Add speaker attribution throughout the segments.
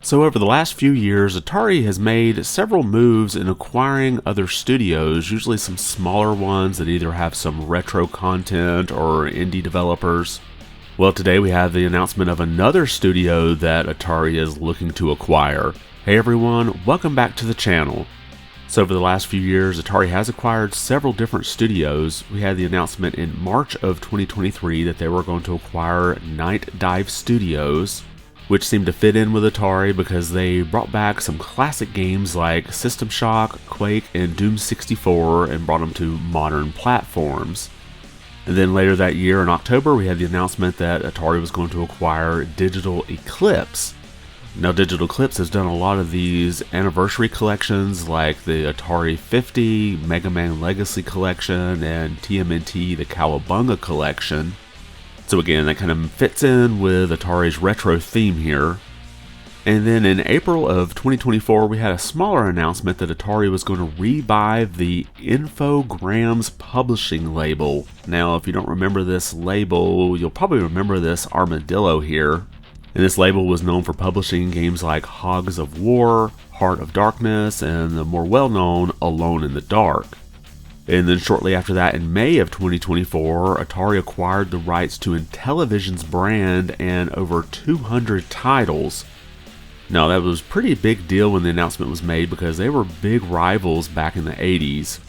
Speaker 1: So over the last few years, Atari has made several moves in acquiring other studios, usually some smaller ones that either have some retro content or indie developers. Well, today we have the announcement of another studio that Atari is looking to acquire. Hey everyone, welcome back to the channel. So over the last few years, Atari has acquired several different studios. We had the announcement in March of 2023 that they were going to acquire Nightdive Studios, which seemed to fit in with Atari because they brought back some classic games like System Shock, Quake, and Doom 64 and brought them to modern platforms. And then later that year in October, we had the announcement that Atari was going to acquire Digital Eclipse. Now, Digital Eclipse has done a lot of these anniversary collections like the Atari 50, Mega Man Legacy Collection, and TMNT the Cowabunga Collection. So again, that kind of fits in with Atari's retro theme here. And then in April of 2024, we had a smaller announcement that Atari was going to revive the Infogrames publishing label. Now, if you don't remember this label, you'll probably remember this armadillo here. And this label was known for publishing games like Hogs of War, Heart of Darkness, and the more well-known Alone in the Dark. And then shortly after that, in May of 2024, Atari acquired the rights to Intellivision's brand and over 200 titles. Now, that was a pretty big deal when the announcement was made because they were big rivals back in the 80s.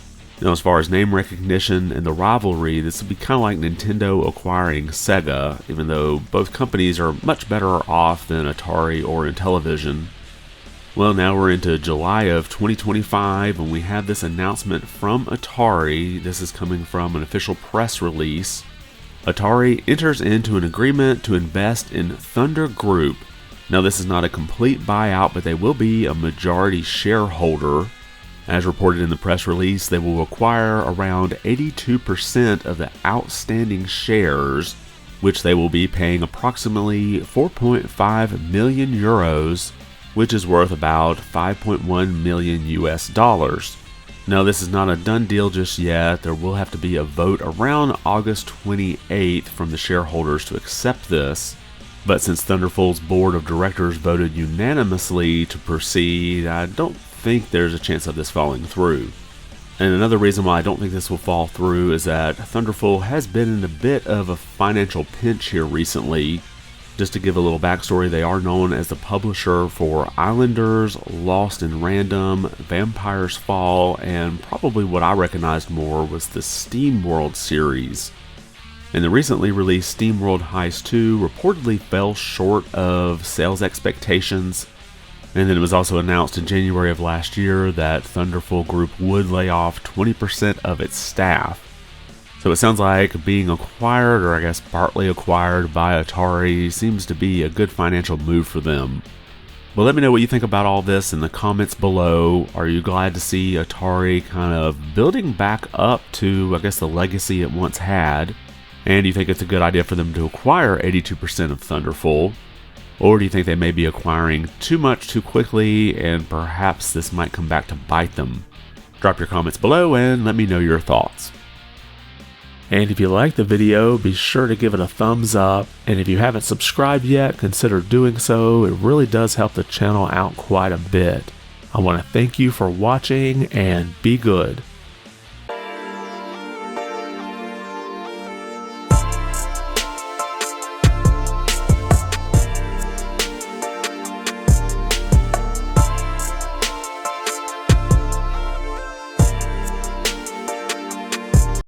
Speaker 1: Now, as far as name recognition and the rivalry, this would be kind of like Nintendo acquiring Sega, even though both companies are much better off than Atari or Intellivision. Well, now we're into July of 2025, and we have this announcement from Atari. This is coming from an official press release. Atari enters into an agreement to invest in Thunder Group. Now, this is not a complete buyout, but they will be a majority shareholder. As reported in the press release, they will acquire around 82% of the outstanding shares, which they will be paying approximately 4.5 million euros, which is worth about 5.1 million US dollars. Now, this is not a done deal just yet. There will have to be a vote around August 28th from the shareholders to accept this. But since Thunderful's board of directors voted unanimously to proceed, I don't think there's a chance of this falling through. And another reason why I don't think this will fall through is that Thunderful has been in a bit of a financial pinch here recently. Just to give a little backstory, they are known as the publisher for Islanders, Lost in Random, Vampire's Fall, and probably what I recognized more was the SteamWorld series. And the recently released SteamWorld Heist 2 reportedly fell short of sales expectations. And then it was also announced in January of last year that Thunderful Group would lay off 20% of its staff. So it sounds like being acquired, or I guess partly acquired by Atari, seems to be a good financial move for them. Well, let me know what you think about all this in the comments below. Are you glad to see Atari kind of building back up to, I guess, the legacy it once had? And do you think it's a good idea for them to acquire 82% of Thunderful? Or do you think they may be acquiring too much too quickly and perhaps this might come back to bite them? Drop your comments below and let me know your thoughts. And if you liked the video, be sure to give it a thumbs up. And if you haven't subscribed yet, consider doing so. It really does help the channel out quite a bit. I want to thank you for watching and be good.